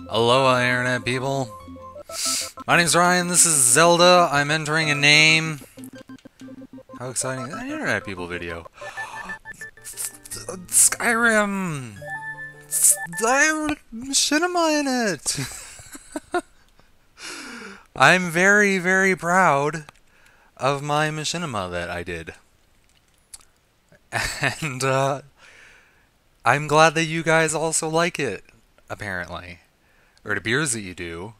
Aloha, internet people. My name's Ryan, this is Zelda. I'm entering a name. How exciting. An internet people video. Skyrim! I have machinima in it! I'm very, very proud of my machinima that I did. And, I'm glad that you guys also like it, apparently. Or it appears that you do.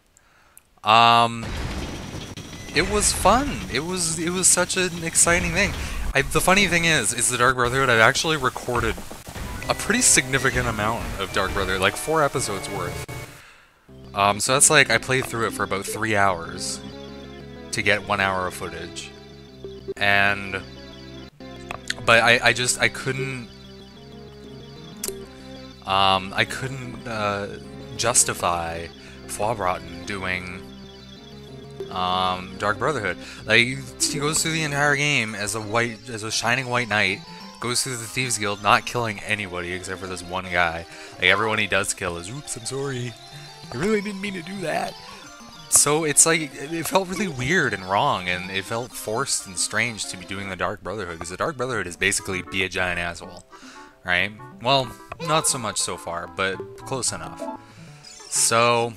It was fun. It was such an exciting thing. The funny thing is the Dark Brotherhood, I've actually recorded a pretty significant amount of Dark Brotherhood, like 4 episodes worth. So that's like, I played through it for about 3 hours to get 1 hour of footage. And, but I couldn't, justify Fwabrotten doing Dark Brotherhood. Like, he goes through the entire game as a shining white knight, goes through the Thieves Guild, not killing anybody except for this one guy. Like, everyone he does kill is, oops, I'm sorry, I really didn't mean to do that. So it's like, it felt really weird and wrong, and it felt forced and strange to be doing the Dark Brotherhood, because the Dark Brotherhood is basically be a giant asshole, right? Well, not so much so far, but close enough. So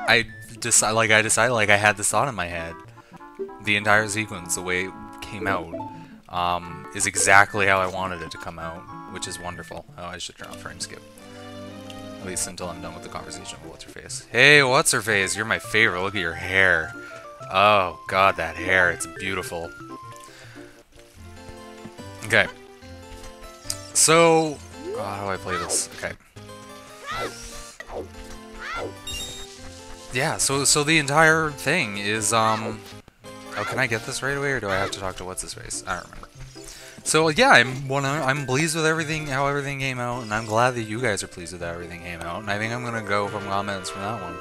I decided, like I had this thought in my head. The entire sequence, the way it came out, is exactly how I wanted it to come out, which is wonderful. Oh, I should turn off frame skip. At least until I'm done with the conversation with What's-Her-Face. Hey, What's-Her-Face, you're my favorite. Look at your hair. Oh, God, that hair. It's beautiful. Okay. So, how do I play this? Okay. Yeah, so the entire thing is, oh, can I get this right away, or do I have to talk to What's-His-Face? I don't remember. So, yeah, I'm pleased with everything, how everything came out, and I'm glad that you guys are pleased with how everything came out, and I think I'm gonna go from comments from that one.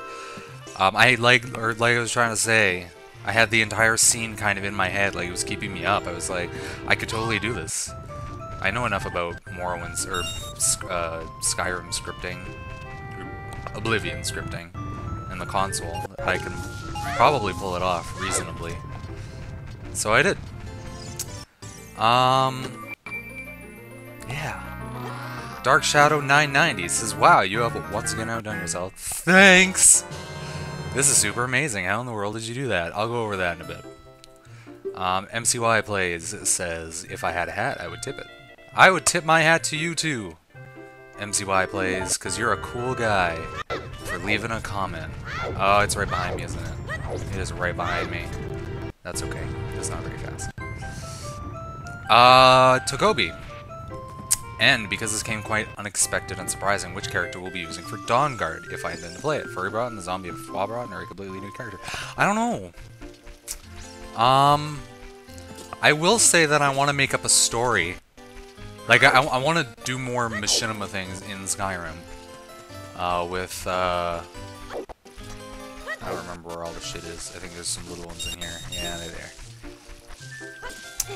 Like I was trying to say, I had the entire scene kind of in my head, like, it was keeping me up. I was like, I could totally do this. I know enough about Morrowind's, or Skyrim scripting, or Oblivion scripting, and the console, that I can probably pull it off reasonably. So I did. Yeah. Dark Shadow 990 says, wow, you have once again outdone yourself. Thanks! This is super amazing. How in the world did you do that? I'll go over that in a bit. MCY Plays says, if I had a hat, I would tip it. I would tip my hat to you too, MCY Plays, because you're a cool guy for leaving a comment. Oh, it's right behind me, isn't it? It is right behind me. That's okay. It's not very fast. Tokobi. And because this came quite unexpected and surprising, which character we'll be using for Dawnguard if I intend to play it? Furrybrotten, the zombie of Fwabrotten, or a completely new character? I don't know. I will say that I want to make up a story. Like, I want to do more machinima things in Skyrim. I don't remember where all the shit is. I think there's some little ones in here. Yeah, they're there.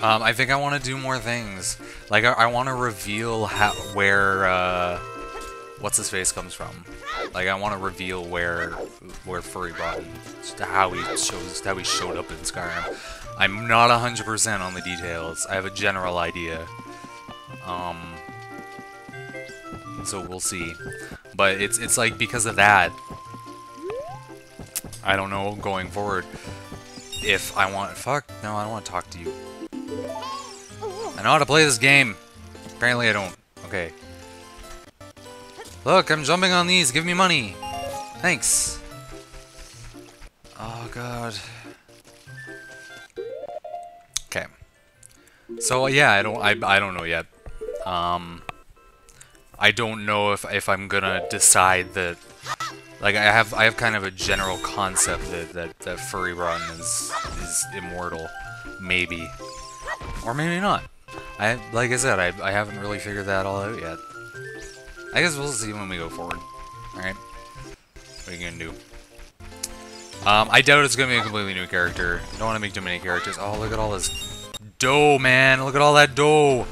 I think I want to do more things. Like, I want to reveal where What's-His-Face comes from. Like, I want to reveal where Furrybrotten, how he showed up in Skyrim. I'm not 100% on the details. I have a general idea. So we'll see. But it's like, because of that, I don't know going forward if I want... Fuck, no, I don't want to talk to you. I know how to play this game. Apparently I don't. Okay. Look, I'm jumping on these. Give me money. Thanks. Oh, God. Okay. So, yeah, I don't know yet. I don't know if I'm gonna decide that... Like, I have kind of a general concept that Furrybrotten is immortal. Maybe. Or maybe not. Like I said, I haven't really figured that all out yet. I guess we'll see when we go forward. Alright? What are you gonna do? I doubt it's gonna be a completely new character. Don't want to make too many characters. Oh, look at all this dough, man! Look at all that dough!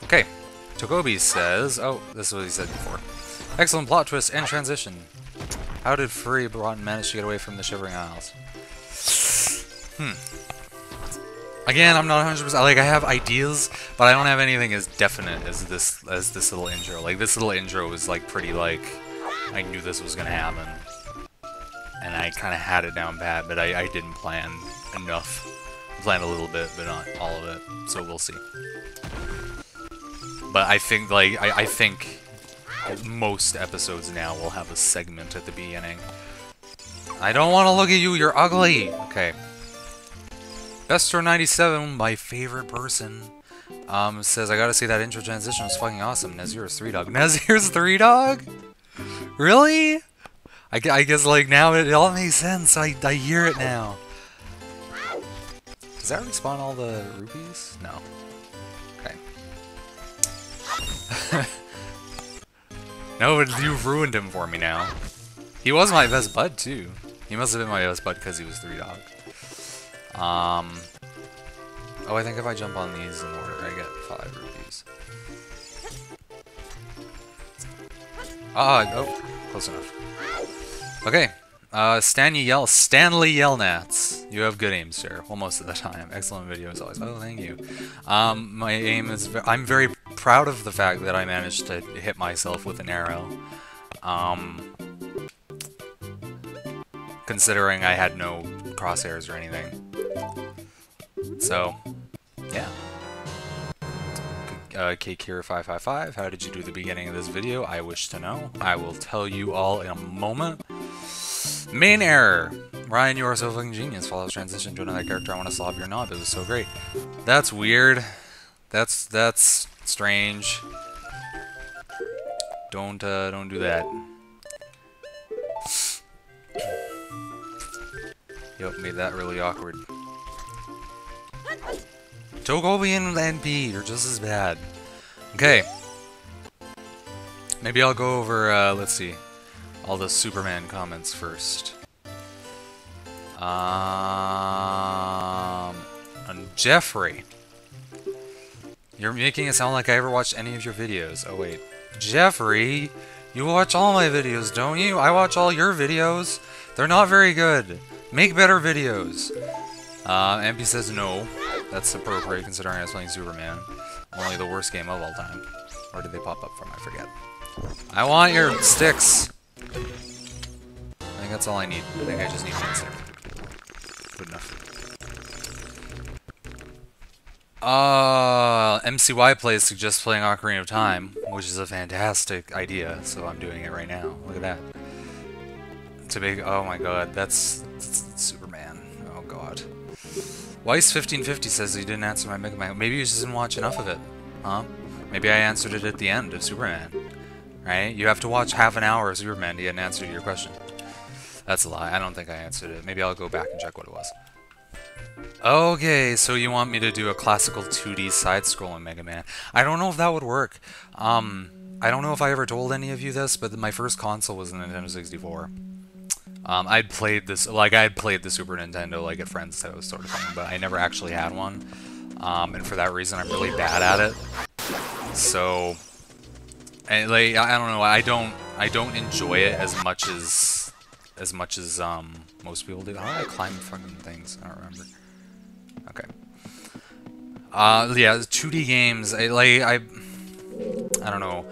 Okay. Togobi says, oh, this is what he said before. Excellent plot twist and transition. How did Furry Broughton manage to get away from the Shivering Isles? Again, I'm not 100%, like, I have ideas, but I don't have anything as definite as this little intro. Like, this little intro was, like, pretty, like, I knew this was gonna happen. And I kind of had it down bad, but I didn't plan enough. I planned a little bit, but not all of it, so we'll see. But I think, like, I think most episodes now will have a segment at the beginning. I don't want to look at you, you're ugly! Okay. Bestor97, my favorite person, says, I gotta say that intro transition was fucking awesome. Nazir's 3-Dog. Nazir's 3-Dog? Really? I guess, like, now it all makes sense. I hear it now. Does that respawn all the rupees? No. Okay. No, but you've ruined him for me now. He was my best bud, too. He must have been my best bud because he was 3-Dog. Oh, I think if I jump on these in order, I get 5 rupees. Oh, close enough. Okay, Stanley Yelnats. You have good aim, sir. Well, most of the time. Excellent video as always. Oh, thank you. My aim is... I'm very proud of the fact that I managed to hit myself with an arrow. Considering I had no crosshairs or anything. So, yeah. Kokiri555, how did you do the beginning of this video? I wish to know. I will tell you all in a moment. Main error! Ryan, you are so fucking genius. Follows transition to another character. I want to slob your knob. It was so great. That's weird. That's strange. Don't do that. Yep, made that really awkward. Togobi and NP, you're just as bad. Okay. Maybe I'll go over, let's see, all the Superman comments first. And Jeffrey. You're making it sound like I ever watched any of your videos. Oh, wait. Jeffrey, you watch all my videos, don't you? I watch all your videos. They're not very good. Make better videos. MP says no. That's appropriate considering I was playing Superman. Only the worst game of all time. Where did they pop up from? I forget. I want your sticks! I think that's all I need. I think I just need one stick. Good enough. MCY Plays suggests playing Ocarina of Time, which is a fantastic idea, so I'm doing it right now. Look at that. It's a big... Oh my god, that's Superman. Oh god. Weiss1550 says he didn't answer my Mega Man. Maybe you just didn't watch enough of it. Huh? Maybe I answered it at the end of Superman. Right? You have to watch half an hour of Superman to get an answer to your question. That's a lie. I don't think I answered it. Maybe I'll go back and check what it was. Okay, so you want me to do a classical 2D side-scrolling Mega Man. I don't know if that would work. I don't know if I ever told any of you this, but my first console was the Nintendo 64. I'd played the Super Nintendo, like, at friends' house sort of thing, but I never actually had one. And for that reason, I'm really bad at it. So, and, like, I don't know, I don't enjoy it as much as most people do. How do I climb fucking things? I don't remember. Okay. Yeah, 2D games, I don't know.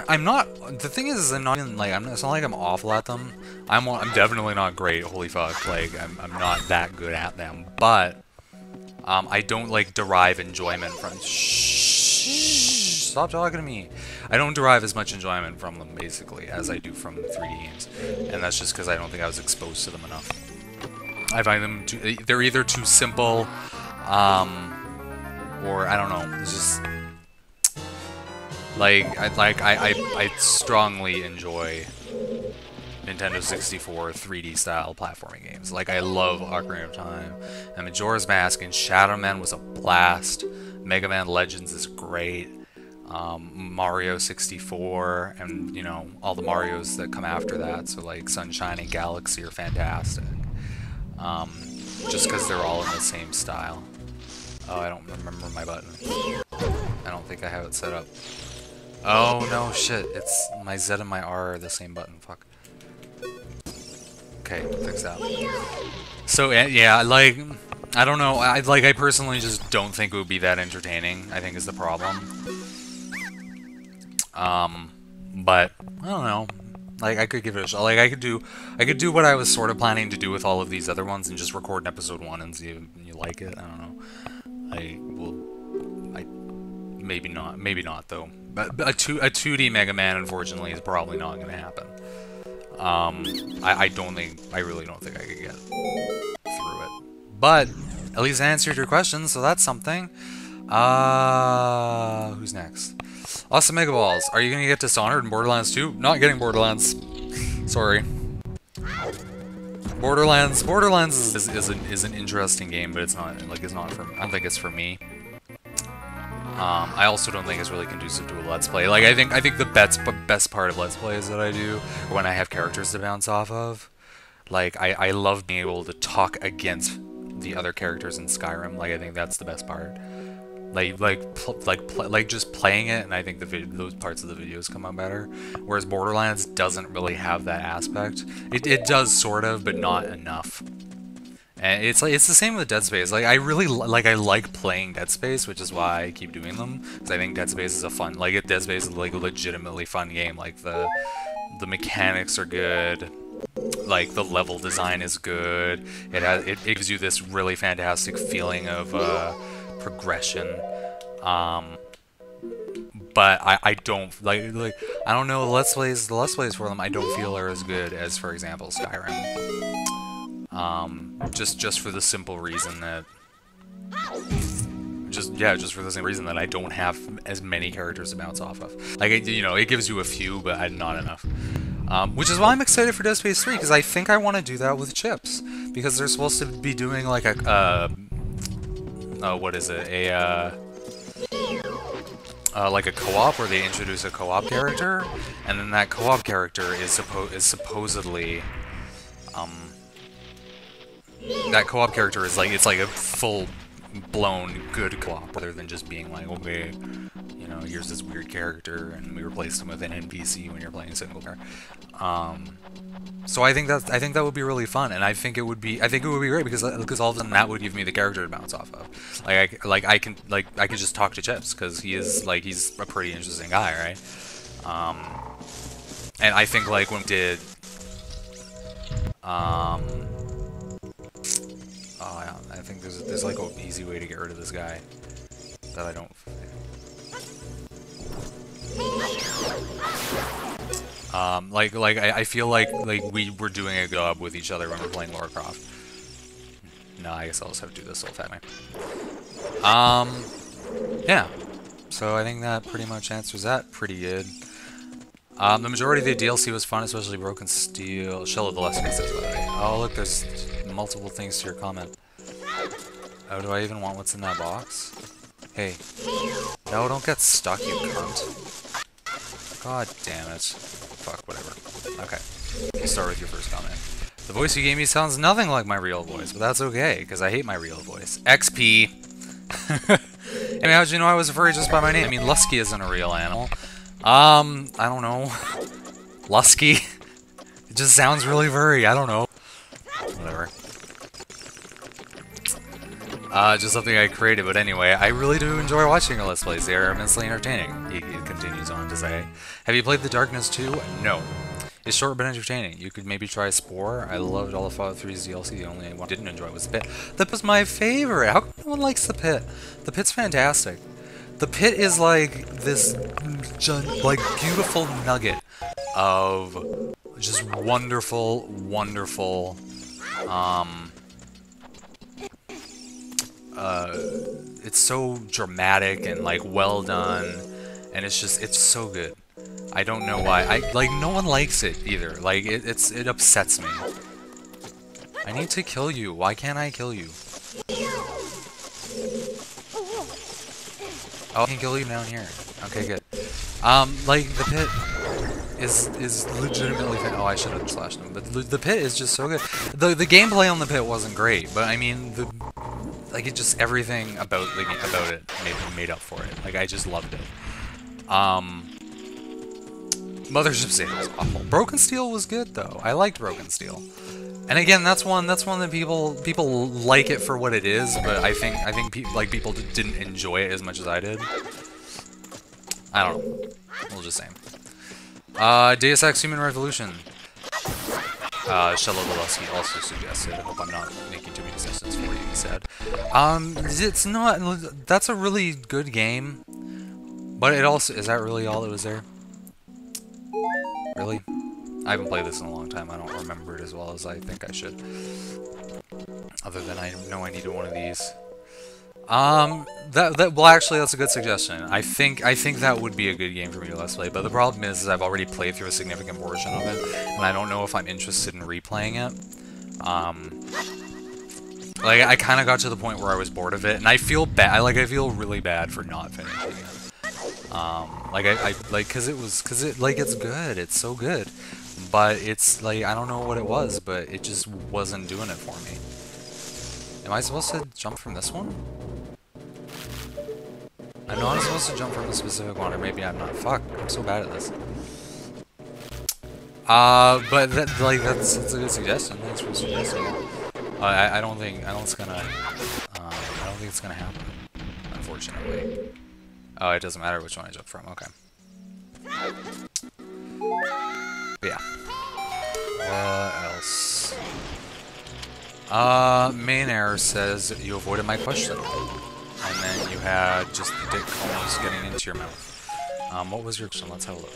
I'm not. The thing is, I'm not even like. It's not like I'm awful at them. I'm definitely not great. Holy fuck! Like I'm not that good at them. But I don't like derive enjoyment from. Shh! Stop talking to me. I don't derive as much enjoyment from them basically as I do from 3D games, and that's just because I don't think I was exposed to them enough. I find them they're either too simple, or I don't know. It's just. I strongly enjoy Nintendo 64 3D style platforming games. Like, I love Ocarina of Time, and Majora's Mask and Shadow Man was a blast. Mega Man Legends is great. Mario 64, and, you know, all the Marios that come after that, so like Sunshine and Galaxy are fantastic. Just because they're all in the same style. Oh, I don't remember my button. I don't think I have it set up. Oh no, shit. It's my Z and my R are the same button. Fuck. Okay, fix that. So yeah, like I don't know. I personally just don't think it would be that entertaining. I think is the problem. But I don't know. Like I could give it a shot. Like I could do what I was sort of planning to do with all of these other ones and just record an episode 1 and see if you like it. I don't know. Maybe not though. But a 2D Mega Man, unfortunately, is probably not going to happen. I really don't think I could get through it. But at least I answered your question, so that's something. Who's next? Awesome Mega Balls. Are you gonna get Dishonored in Borderlands 2? Not getting Borderlands. Sorry. Borderlands is an interesting game, but it's not for. I don't think it's for me. I also don't think it's really conducive to a Let's Play. Like I think the best part of Let's Plays that I do are when I have characters to bounce off of. Like I love being able to talk against the other characters in Skyrim. Like I think that's the best part. Like just playing it, and I think those parts of the videos come out better. Whereas Borderlands doesn't really have that aspect. It does sort of, but not enough. And it's the same with Dead Space. Like I like playing Dead Space, which is why I keep doing them. Because I think Dead Space is a fun. Dead Space is like a legitimately fun game. Like the mechanics are good. Like the level design is good. It gives you this really fantastic feeling of progression. But I don't like I don't know, the Let's Plays for them I don't feel are as good as, for example, Skyrim. Just for the simple reason that just for the same reason that I don't have as many characters to bounce off of. Like it gives you a few, but not enough. Which is why I'm excited for Dead Space 3, because I think I want to do that with Chips, because they're supposed to be doing like a what is it? Like a co-op where they introduce a co-op character, and then that co-op character is supposedly that co-op character is like a full-blown good co-op, rather than just being like, okay, you know, here's this weird character and we replaced him with an NPC when you're playing single player. So I think that would be really fun, and I think it would be great because all of a sudden that would give me the character to bounce off of. I can just talk to Chips because he's a pretty interesting guy, right? And I think like when we did oh yeah, I think there's like an easy way to get rid of this guy that I don't. I feel like we were doing a job with each other when we're playing Lara Croft. No, I guess I'll just have to do this old fat way. Yeah. So I think that pretty much answers that pretty good. The majority of the DLC was fun, especially Broken Steel. Shell of the Last Pieces, by the way. Oh, look, there's multiple things to your comment. Oh, do I even want what's in that box? Hey. No, don't get stuck, you cunt. God damn it. Fuck, whatever. Okay. We'll start with your first comment. The voice you gave me sounds nothing like my real voice, but that's okay, because I hate my real voice. XP! I mean, how'd you know I was a furry just by my name? I mean, Lusky isn't a real animal. I don't know. Lusky? It just sounds really furry, I don't know. Whatever. Just something I created, but anyway, I really do enjoy watching your Let's Plays. They are immensely entertaining, he continues on to say. Have you played The Darkness 2? No. It's short but entertaining. You could maybe try Spore. I loved all of Fallout 3's DLC. The only one I didn't enjoy was The Pit. The Pit was my favorite. How come no one likes The Pit? The Pit's fantastic. The Pit is like this, beautiful nugget of just wonderful, wonderful, it's so dramatic and like well done, and it's so good. I don't know why. No one likes it either. Like it upsets me. I need to kill you. Why can't I kill you? Oh, I can kill you down here. Okay, good. The Pit is legitimately fan. Oh, I should have slashed him. But the Pit is just so good. The gameplay on the Pit wasn't great, but I mean it just everything about it made up for it. Like I just loved it. Mothership Zeta was awful. Broken Steel was good though. I liked Broken Steel. And again, that's one that people like it for what it is, but I think people didn't enjoy it as much as I did. I don't know. We'll just say. Deus Ex Human Revolution. Shello Lelusky also suggested. I hope I'm not making too many suggestions for you, he said. It's not... That's a really good game. But it also... Is that really all that was there? Really? I haven't played this in a long time. I don't remember it as well as I think I should. Other than I know I needed one of these. Well, actually, that's a good suggestion. I think that would be a good game for me to let's play. But the problem is I've already played through a significant portion of it, and I don't know if I'm interested in replaying it. Like I kind of got to the point where I was bored of it, and I feel bad. I feel really bad for not finishing it. Cause it's good. It's so good, but it's like I don't know what it was, but it just wasn't doing it for me. Am I supposed to jump from this one? I know I'm supposed to jump from a specific one, or maybe I'm not. Fuck, I'm so bad at this. But that's a good suggestion. Thanks for suggesting it. I don't think it's gonna happen, unfortunately. Oh, it doesn't matter which one I jump from. Okay. But yeah. What else? Main error says that you avoided my question. And then you had just the dick almost getting into your mouth. What was your question? Let's have a look.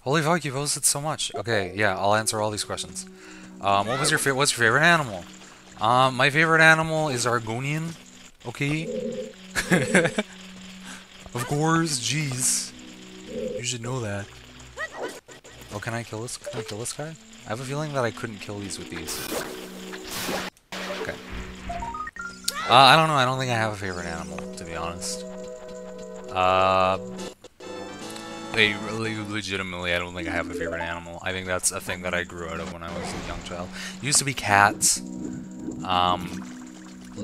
Holy fuck, you posted so much. Okay, yeah, I'll answer all these questions. What's your favorite animal? My favorite animal is Argonian. Okay? Of course, jeez. You should know that. Oh, can I kill this? Can I kill this guy? I have a feeling that I couldn't kill these with these. Okay. I don't know. I don't think I have a favorite animal, to be honest. Legitimately, I don't think I have a favorite animal. I think that's a thing that I grew out of when I was a young child. It used to be cats.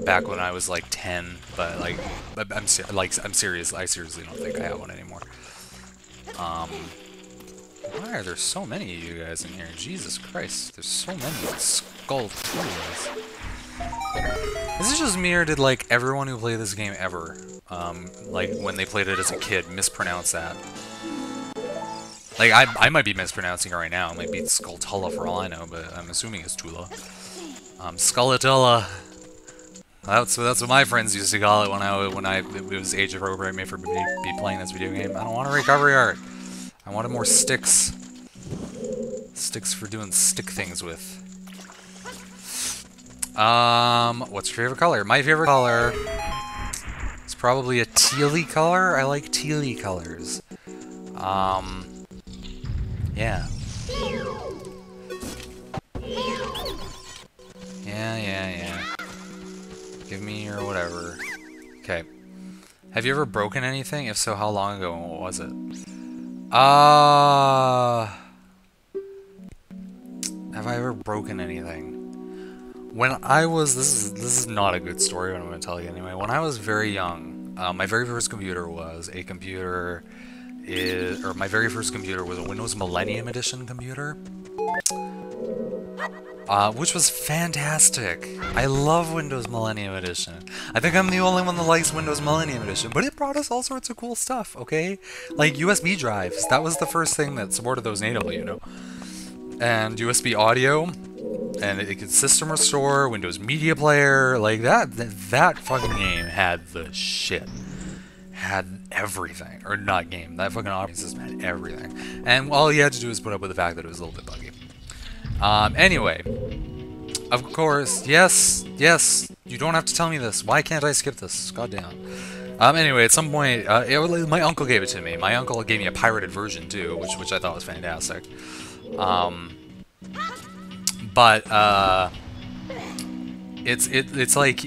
Back when I was like 10, but like, I'm serious. I seriously don't think I have one anymore. Why are there so many of you guys in here? Jesus Christ, there's so many skull tools. Is it just me, or did like everyone who played this game ever, like when they played it as a kid, mispronounce that? Like I might be mispronouncing it right now. It might be Skulltula for all I know, but I'm assuming it's Tula. Skullatilla. That's what my friends used to call it when it was age appropriate for me to be playing this video game. I don't want a recovery art. I wanted more sticks. Sticks for doing stick things with. What's your favorite color? My favorite color is probably a tealy color. I like tealy colors. Yeah. Yeah. Give me your whatever. Okay. Have you ever broken anything? If so, how long ago and what was it? Have I ever broken anything? When I was... This is not a good story, but I'm going to tell you anyway. When I was very young, my very first computer was a computer... my very first computer was a Windows Millennium Edition computer. Which was fantastic. I love Windows Millennium Edition. I think I'm the only one that likes Windows Millennium Edition, but it brought us all sorts of cool stuff, okay? Like USB drives. That was the first thing that supported those natively, you know? And USB audio, and it could system restore, Windows Media Player, like that fucking game had the shit. Had everything. Or not game, that fucking operating system had everything. And all you had to do was put up with the fact that it was a little bit buggy. Anyway, of course, yes, you don't have to tell me this. Why can't I skip this? Goddamn. Anyway, at some point, my uncle gave it to me. My uncle gave me a pirated version too, which I thought was fantastic. It's like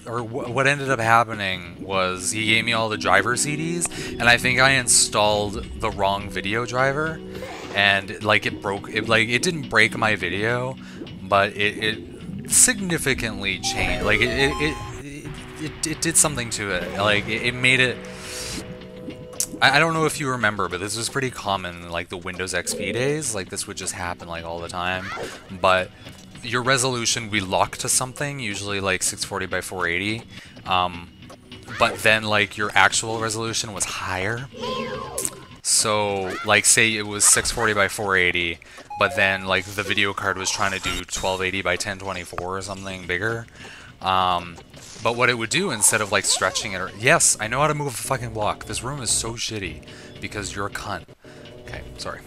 what ended up happening was he gave me all the driver CDs, and I think I installed the wrong video driver. And like it didn't break my video, but it significantly changed. Like it it did something to it. Like, it made it... I don't know if you remember, but this was pretty common in, like, the Windows XP days. Like, this would just happen, like, all the time. But your resolution would be locked to something, usually, like, 640 by 480. But then, like, your actual resolution was higher. So, like, say it was 640 by 480, but then, like, the video card was trying to do 1280 by 1024 or something bigger. But what it would do, instead of, like, stretching it... Yes, I know how to move a fucking block. This room is so shitty because you're a cunt. Okay, sorry.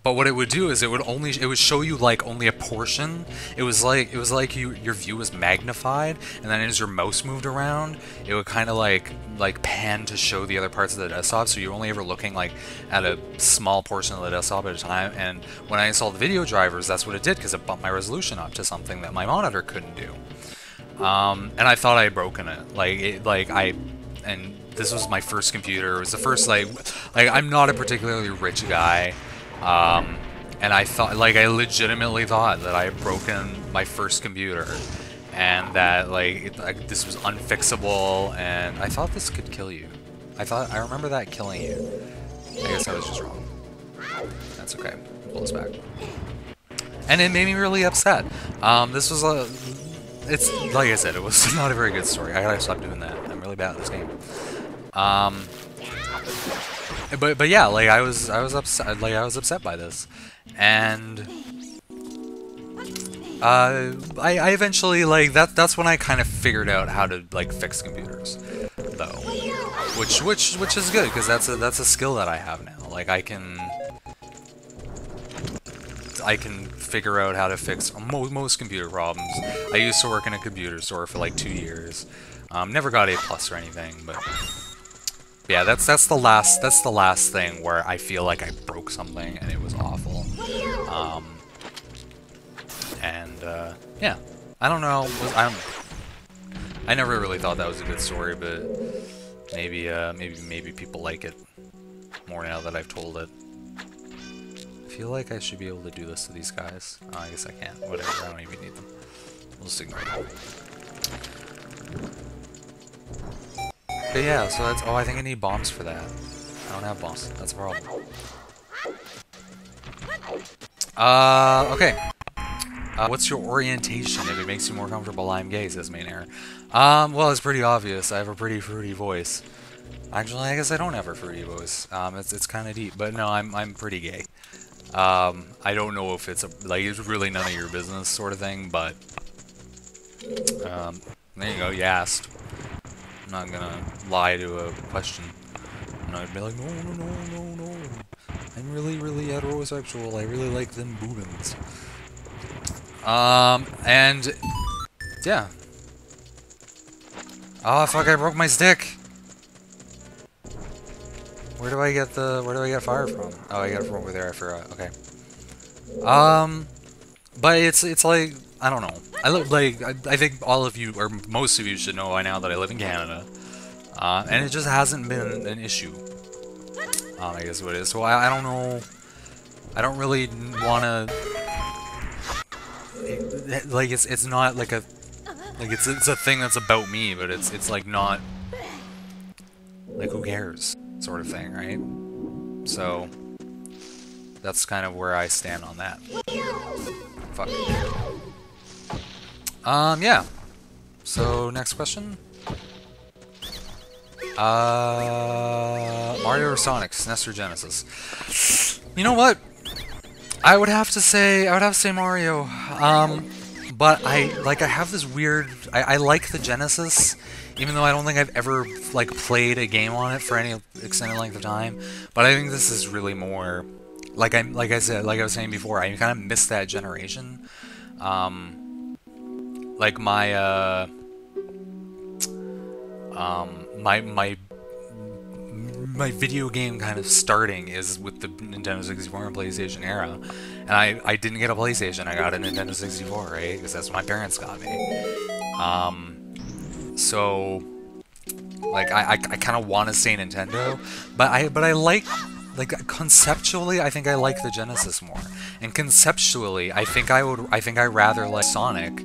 But what it would do is it would show you, like, only a portion. It was like your view was magnified, and then as your mouse moved around, it would kind of like pan to show the other parts of the desktop, so you're only ever looking, like, at a small portion of the desktop at a time. And when I installed video drivers, that's what it did, because it bumped my resolution up to something that my monitor couldn't do. And I thought I had broken it. And this was my first computer. It was the first, like I'm not a particularly rich guy. And I thought, like, I legitimately thought that I had broken my first computer, and that, like, this was unfixable, and I thought this could kill you. I remember that killing you. I guess I was just wrong. That's okay. Pull this back. And it made me really upset. This was it's, like I said, it was not a very good story. I gotta stop doing that. I'm really bad at this game. But yeah, like, I was upset. Like, I was upset by this, and I eventually, like, that's when I kind of figured out how to, like, fix computers, though, which is good, because that's a skill that I have now. Like, I can figure out how to fix most computer problems. I used to work in a computer store for like 2 years. Never got A+ or anything, but. Yeah, that's the last thing where I feel like I broke something and it was awful. Yeah, I don't know. I never really thought that was a good story, but maybe people like it more now that I've told it. I feel like I should be able to do this to these guys. Oh, I guess I can't. Whatever. I don't even need them. We'll just ignore them. But yeah, so that's... Oh, I think I need bombs for that. I don't have bombs. That's a problem. Okay. What's your orientation? If it makes you more comfortable, I'm gay, says Main Air. Well, it's pretty obvious. I have a pretty fruity voice. Actually, I guess I don't have a fruity voice. It's kind of deep. But no, I'm pretty gay. I don't know if it's it's really none of your business sort of thing, but... there you go, you asked. I'm not gonna lie to a question. And I'd be like, no. I'm really heterosexual. I really like them boobins. And yeah. Oh fuck! I broke my stick. Where do I get fire from? Oh, I got it from over there. I forgot. Okay. But it's like, I don't know. I think all of you, or most of you, should know by now that I live in Canada, and it just hasn't been an issue. I guess what it is. So I don't know. I don't really wanna. Like it's not like a it's a thing that's about me, but it's like not like who cares sort of thing, right? So that's kind of where I stand on that. Fuck. Yeah. So, next question. Mario or Sonic, SNES or Genesis? You know what? I would have to say Mario. But I have this weird... I like the Genesis, even though I don't think I've ever, like, played a game on it for any extended length of time. But I think this is really more... Like I was saying before, I kind of missed that generation. Like my my video game kind of starting is with the Nintendo 64 and PlayStation era, and I didn't get a PlayStation. I got a Nintendo 64, right? Because that's what my parents got me. So like I kind of want to say Nintendo, but I like conceptually, I think I like the Genesis more, and conceptually, I think I rather like Sonic,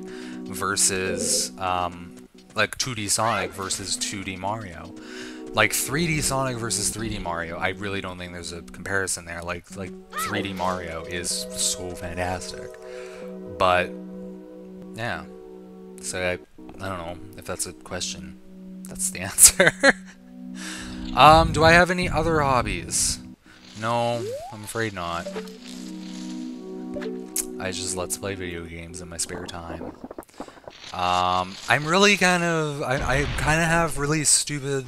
versus, like 2D Sonic versus 2D Mario. Like 3D Sonic versus 3D Mario, I really don't think there's a comparison there. Like 3D Mario is so fantastic. But, yeah. So I don't know if that's a question. That's the answer. Do I have any other hobbies? No, I'm afraid not. I just let's play video games in my spare time. I'm really kind of... I kind of have really stupid...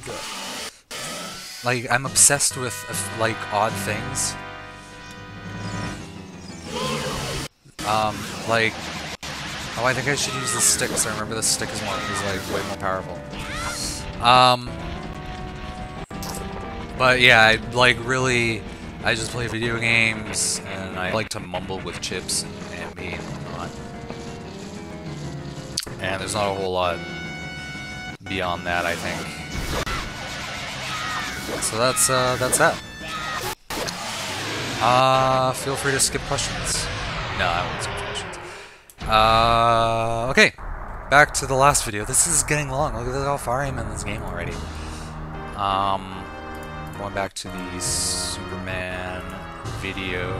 Like, I'm obsessed with, like, odd things. Like... Oh, I think I should use the stick, so I remember the stick is like, way more powerful. But yeah, I, like, really... I just play video games, and I like to mumble with chips and me and whatnot. And there's not a whole lot beyond that, I think. So that's that. Feel free to skip questions. No, I won't skip questions. Okay. Back to the last video. This is getting long. Look at how far I'm in this game already. Going back to the Superman video.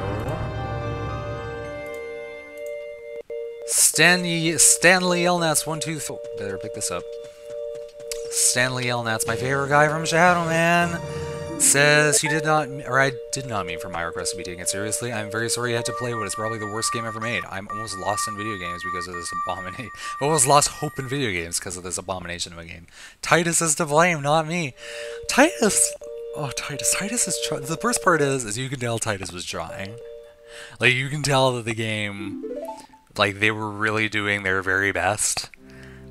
Stanley Elnats123. Better pick this up. Stanley Elnats, my favorite guy from Shadow Man, says he did not, or I did not mean for my request to be taken seriously. I'm very sorry you had to play what is probably the worst game ever made. I'm almost lost in video games because of this abomination. Almost lost hope in video games because of this abomination of a game. Titus is to blame, not me. Titus. Oh, Titus is trying. The worst part is you can tell Titus was trying. Like, you can tell that the game, like, they were really doing their very best.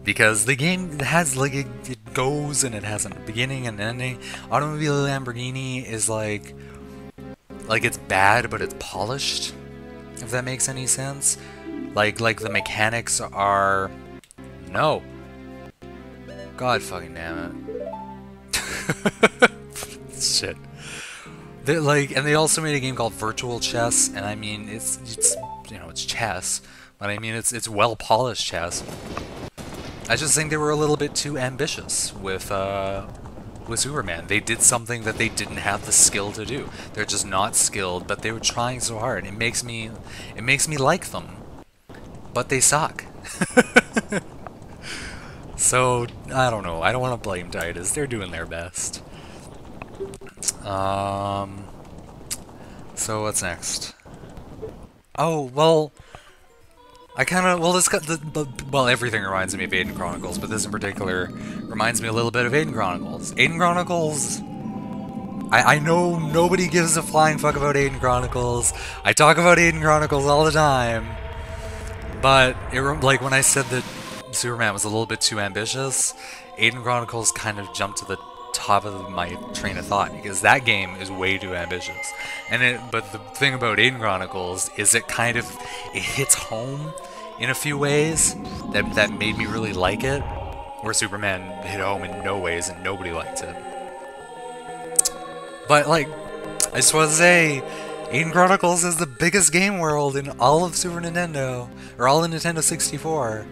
Because the game has, like, it goes and it has a beginning and an ending. Automobile Lamborghini is, like, it's bad, but it's polished. If that makes any sense. Like the mechanics are... No. God fucking damn it. Shit. They're like, and they also made a game called Virtual Chess, and I mean, it's you know, it's chess, but I mean, it's well polished chess. I just think they were a little bit too ambitious with Superman. They did something that they didn't have the skill to do. They're just not skilled, but they were trying so hard. It makes me like them, but they suck. So I don't know. I don't want to blame Titus. They're doing their best. So what's next? Oh, well, I kind of, well, this got well, everything reminds me of Aiden Chronicles, but this in particular reminds me a little bit of Aiden Chronicles. Aiden Chronicles, I know nobody gives a flying fuck about Aiden Chronicles. I talk about Aiden Chronicles all the time, but like when I said that Superman was a little bit too ambitious, Aiden Chronicles kind of jumped to the top of my train of thought, because that game is way too ambitious. But the thing about Aiden Chronicles is it hits home in a few ways that made me really like it, where Superman hit home in no ways and nobody liked it. But like, I just want to say, Aiden Chronicles is the biggest game world in all of Super Nintendo, or all of Nintendo 64, or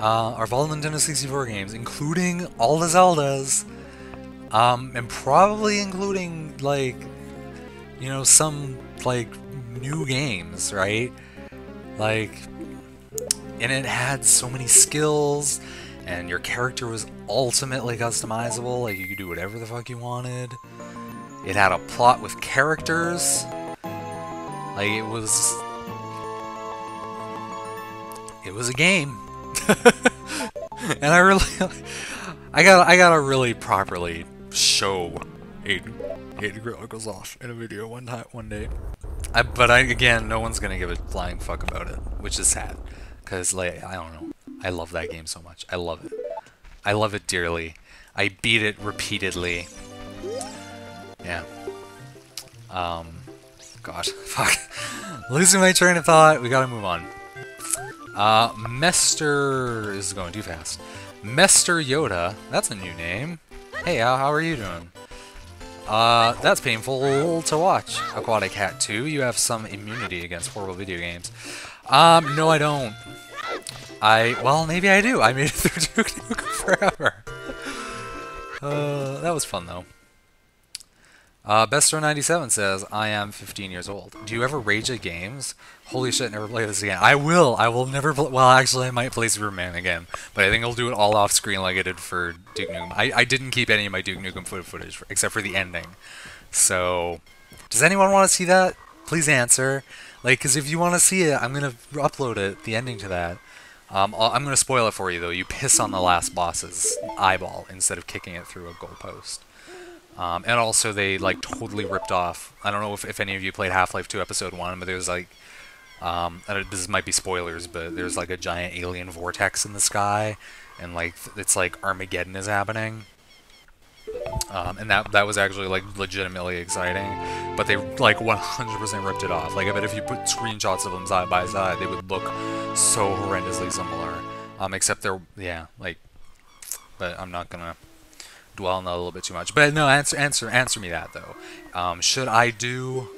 of all Nintendo 64 games, including all the Zeldas. And probably including, like, you know, some, like, new games, right? Like, and it had so many skills, and your character was ultimately customizable, like, you could do whatever the fuck you wanted. It had a plot with characters. Like, it was a game. And I gotta really properly show Aiden Chronicles off in a video one day. But again, no one's gonna give a flying fuck about it, which is sad, cause like, I don't know, I love that game so much. I love it. I love it dearly. I beat it repeatedly. Yeah. God, fuck. Losing my train of thought. We gotta move on. Mester is going too fast. Mester Yoda, that's a new name. Hey, how are you doing? That's painful to watch. Aquatic Hat 2, you have some immunity against horrible video games. No I don't. Well, maybe I do. I made it through Duke Nukem Forever. That was fun, though. Bestor97 says, I am 15 years old. Do you ever rage at games? Holy shit, never play this again. I will. I will never play. Well, actually, I might play Superman again. But I think I'll do it all off screen like I did for Duke Nukem. I didn't keep any of my Duke Nukem footage, except for the ending. So, does anyone want to see that? Please answer. Like, because if you want to see it, I'm going to upload it, the ending to that. I'm going to spoil it for you, though. You piss on the last boss's eyeball instead of kicking it through a goalpost. And also, they, like, totally ripped off. I don't know if any of you played Half-Life 2 Episode 1, but there's, like, this might be spoilers, but there's, like, a giant alien vortex in the sky, and, like, it's like Armageddon is happening. And that was actually, like, legitimately exciting, but they, like, 100% ripped it off. Like, I bet if you put screenshots of them side by side, they would look so horrendously similar. Except they're, yeah, like, but I'm not gonna dwell on that a little bit too much. But no, answer me that, though. Should I do,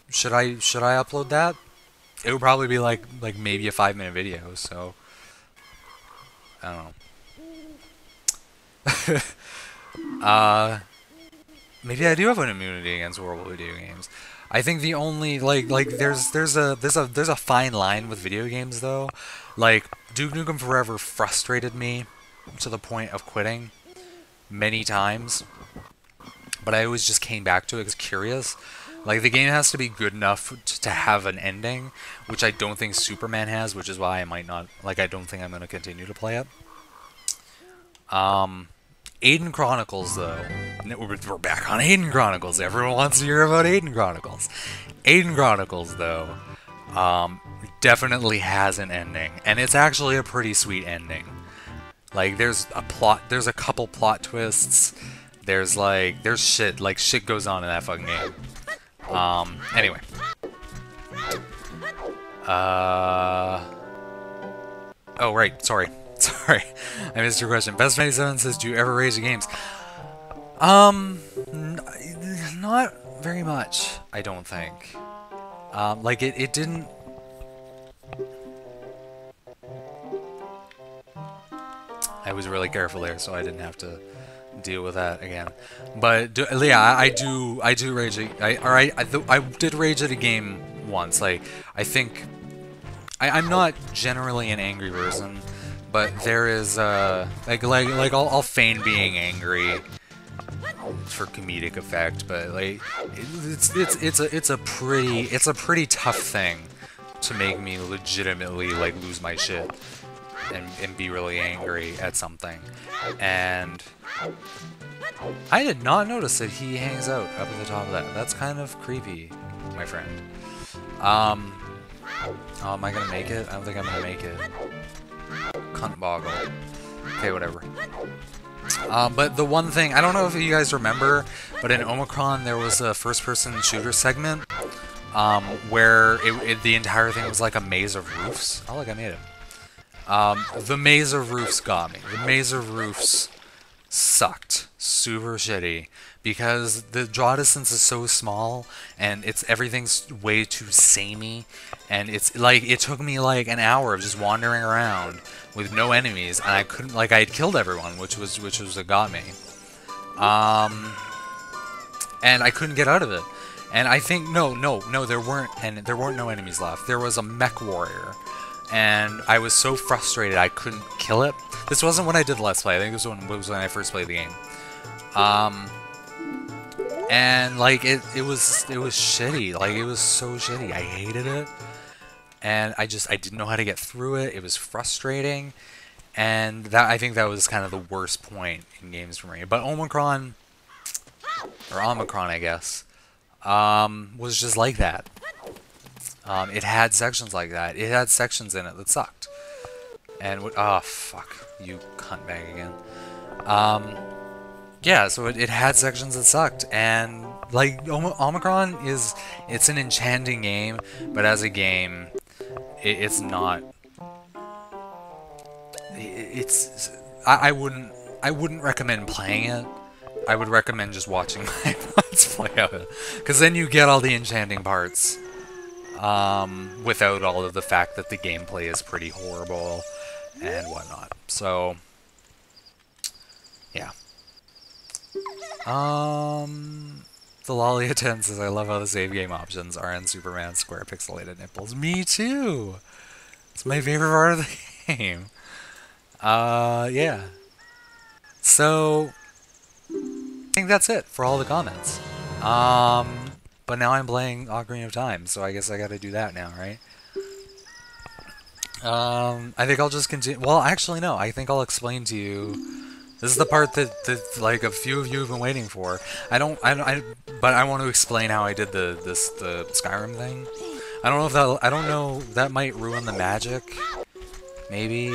should I upload that? It would probably be, like maybe a 5-minute video, so, I don't know. Maybe I do have an immunity against horrible video games. I think the only there's a fine line with video games, though. Like, Duke Nukem Forever frustrated me to the point of quitting many times, but I always just came back to it because curious. Like, the game has to be good enough to have an ending, which I don't think Superman has, which is why I might not, like, I don't think I'm going to continue to play it. Aiden Chronicles, though. We're back on Aiden Chronicles. Everyone wants to hear about Aiden Chronicles. Aiden Chronicles, though, definitely has an ending, and it's actually a pretty sweet ending. Like, there's a couple plot twists. There's shit, like, shit goes on in that fucking game. Anyway. Oh, right, sorry. Sorry, I missed your question. Best97 says, do you ever rage at games? Not very much, I don't think. Like, it didn't... I was really careful there, so I didn't have to deal with that again. But, yeah, I do rage at... I did rage at a game once. Like, I think... I'm not generally an angry person, but there is, like I'll feign being angry for comedic effect, but like it's a pretty tough thing to make me legitimately like lose my shit and be really angry at something. And I did not notice that he hangs out up at the top of that. That's kind of creepy, my friend. Oh, am I gonna make it? I don't think I'm gonna make it. Cunt boggle. Okay, whatever. But the one thing, I don't know if you guys remember, but in Omicron there was a first-person shooter segment where the entire thing was like a maze of roofs. Oh, look, I made it. The maze of roofs got me. The maze of roofs sucked. Super shitty. Because the draw distance is so small, and everything's way too samey, and it's like, it took me like an hour of just wandering around with no enemies, and I couldn't, like, I had killed everyone, which was what got me. And I couldn't get out of it. And I think, no, there weren't no enemies left. There was a mech warrior, and I was so frustrated I couldn't kill it. This wasn't when I did Let's Play, I think this was when I first played the game. And like it was shitty. Like, it was so shitty. I hated it, and I didn't know how to get through it. It was frustrating, and I think that was kind of the worst point in games for me. But Omicron, I guess, was just like that. It had sections like that. It had sections in it that sucked. And oh fuck, you cunt bag again. Yeah, so it had sections that sucked, and like Omicron it's an enchanting game, but as a game, it's not. I wouldn't recommend playing it. I would recommend just watching my Let's Play of it, because then you get all the enchanting parts. without all of the fact that the gameplay is pretty horrible and whatnot. So, yeah. The Lolly 10 says, I love how the save game options are in Superman's square pixelated nipples. Me too! It's my favorite part of the game. Yeah. So, I think that's it for all the comments. But now I'm playing Ocarina of Time, so I guess I gotta do that now, right? I think I'll just continue. Well, actually, no. I think I'll explain to you. This is the part that like a few of you have been waiting for. But I want to explain how I did the Skyrim thing. I don't know if that. I don't know. That might ruin the magic. Maybe.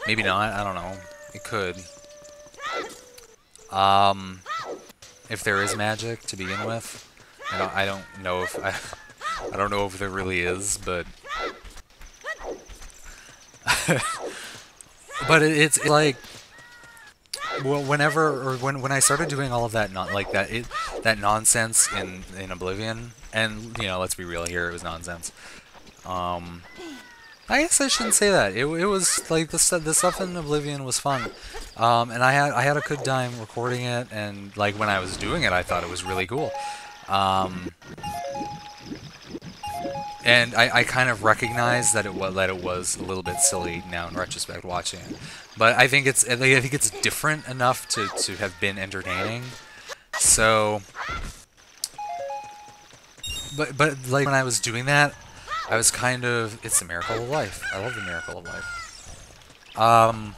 Maybe not. I don't know. It could. If there is magic to begin with, I don't know if I don't know if there really is, but but it's like, well, whenever or when I started doing all of that that nonsense in Oblivion, and you know, let's be real here, it was nonsense. I guess I shouldn't say that. It was like the stuff in Oblivion was fun, and I had a good time recording it, and like when I was doing it, I thought it was really cool. And I kind of recognized that it was a little bit silly now in retrospect watching it, but I think it's different enough to have been entertaining. So, but like when I was doing that, I was kind of, it's the miracle of life. I love the miracle of life.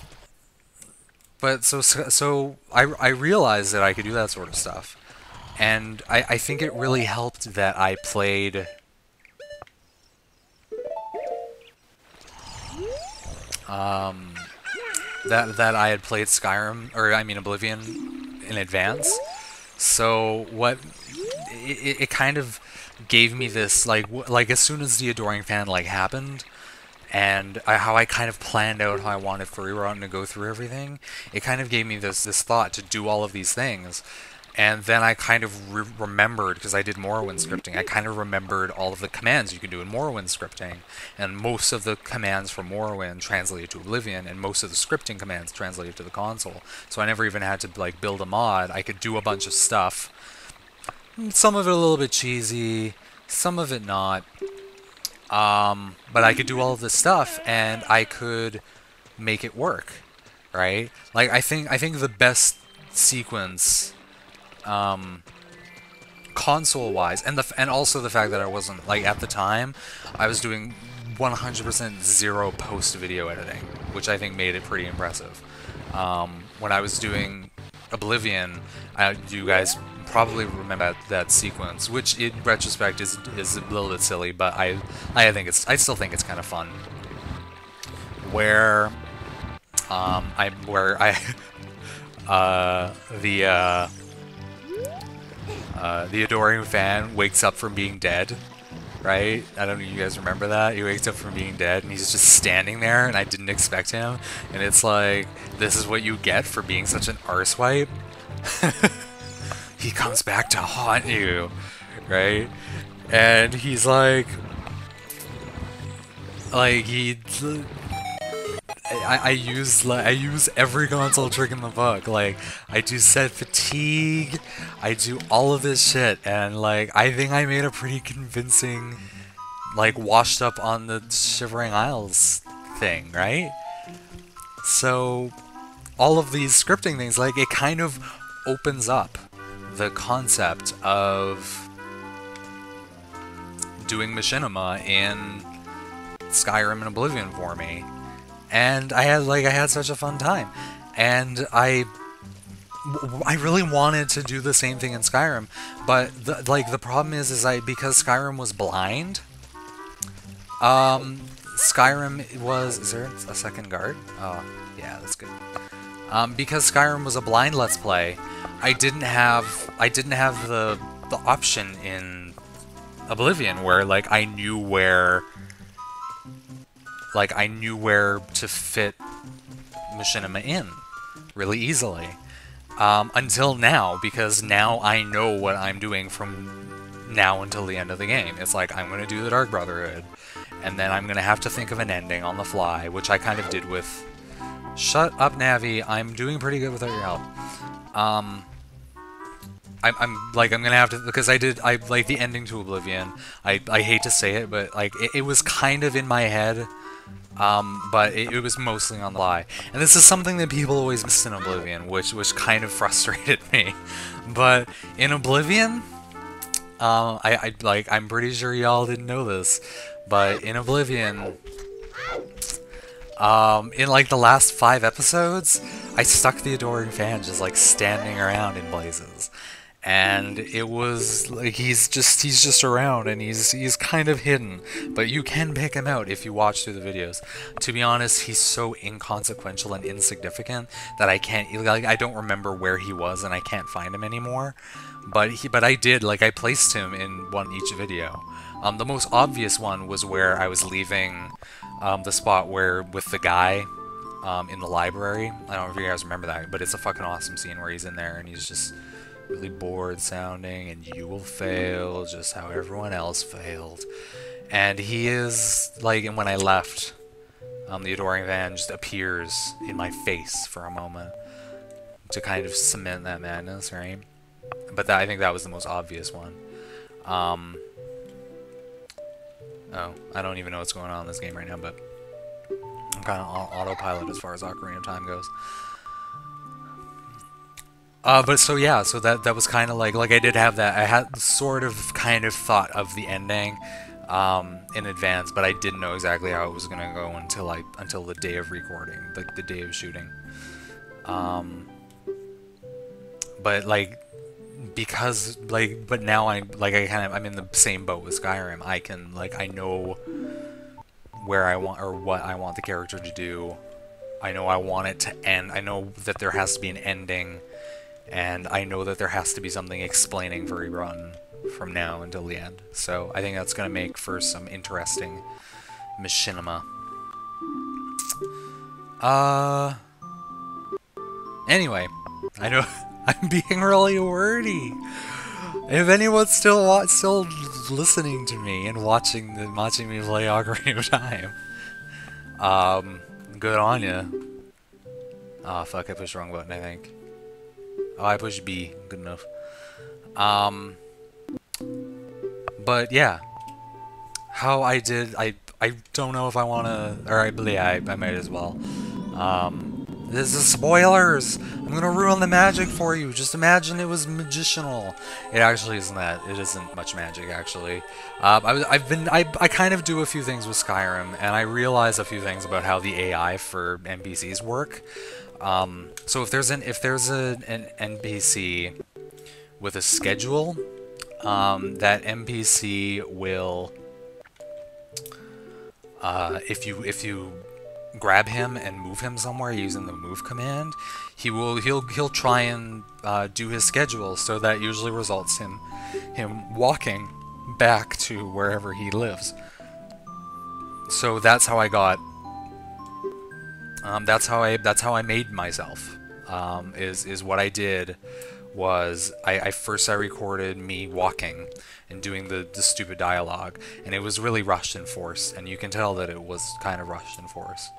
But so I realized that I could do that sort of stuff, and I think it really helped that I played. That I had played Skyrim, or I mean Oblivion, in advance. So what it kind of gave me this like as soon as the Adoring Fan happened, and how I kind of planned out how I wanted Furry to go through everything, it kind of gave me this thought to do all of these things. And then I kind of remembered, because I did Morrowind scripting, I kind of remembered all of the commands you can do in Morrowind scripting. And most of the commands from Morrowind translated to Oblivion, and most of the scripting commands translated to the console. So I never even had to like build a mod. I could do a bunch of stuff. Some of it a little bit cheesy, some of it not. But I could do all of this stuff, and I could make it work, right? Like I think the best sequence, console-wise, and also the fact that I wasn't, like, at the time, I was doing 100% zero post-video editing, which I think made it pretty impressive. When I was doing Oblivion, you guys probably remember that sequence, which in retrospect is a little bit silly, but I still think it's kind of fun. Where the Adoring Fan wakes up from being dead, right? I don't know if you guys remember that. He wakes up from being dead, and he's just standing there, and I didn't expect him. And it's like, this is what you get for being such an arsewipe. He comes back to haunt you, right? And he's like I use every console trick in the book. Like, I do set fatigue, I do all of this shit, and like I think I made a pretty convincing, like, washed up on the Shivering Isles thing, right? So all of these scripting things, like, it kind of opens up the concept of doing machinima in Skyrim and Oblivion for me. And I had such a fun time, and I really wanted to do the same thing in Skyrim, but the problem is because Skyrim was blind. Skyrim was, is there a second guard? Oh, yeah, that's good. Because Skyrim was a blind Let's Play, I didn't have the option in Oblivion where like I knew where to fit machinima in really easily. Until now, because now I know what I'm doing from now until the end of the game. It's like, I'm going to do the Dark Brotherhood, and then I'm going to have to think of an ending on the fly, which I kind of did with... Shut up, Navi. I'm doing pretty good without your help. I'm gonna have to, because I like the ending to Oblivion. I hate to say it, but like it was kind of in my head, but it was mostly on the fly. And this is something that people always miss in Oblivion, which kind of frustrated me. But in Oblivion, I'm pretty sure y'all didn't know this, but in Oblivion, in like the last 5 episodes, I stuck the Adoring Fan just like standing around in places. And it was like he's just around, and he's kind of hidden, but you can pick him out if you watch through the videos. To be honest, he's so inconsequential and insignificant that I don't remember where he was, and I can't find him anymore. But I did, like, I placed him in each video. The most obvious one was where I was leaving the spot with the guy in the library. I don't know if you guys remember that, but it's a fucking awesome scene where he's in there and he's just really bored sounding, and you will fail just how everyone else failed. And he is like, and when I left, the Adoring Fan just appears in my face for a moment to kind of cement that madness, right? But I think that was the most obvious one. Oh, I don't even know what's going on in this game right now, but I'm kind of on autopilot as far as Ocarina of Time goes. But so yeah, so that was kind of like I did have that. I had sort of kind of thought of the ending in advance, but I didn't know exactly how it was gonna go until the day of recording, the day of shooting. But like, because like, but now I'm in the same boat with Skyrim. I know where I want, or what I want the character to do. I know I want it to end. I know that there has to be an ending. And I know that there has to be something explaining for a run from now until the end. So I think that's going to make for some interesting machinima. Anyway, I know I'm being really wordy. If anyone's still listening to me and watching me play Ocarina of Time, good on ya. Oh fuck, I pushed the wrong button, I think. Oh, I pushed B. Good enough. But yeah, how I did, I don't know if I want to, or I might as well. This is spoilers! I'm gonna ruin the magic for you. Just imagine it was magicianal. It actually isn't that. It isn't much magic, actually. I kind of do a few things with Skyrim, and I realize a few things about how the AI for NPCs work. So if there's an NPC with a schedule, that NPC will, if you grab him and move him somewhere using the move command, he'll try and do his schedule, so that usually results in him walking back to wherever he lives. So that's how I got. That's how I made myself. Is what I did was I recorded me walking and doing the stupid dialogue, and it was really rushed and forced, and you can tell that it was kind of rushed and forced.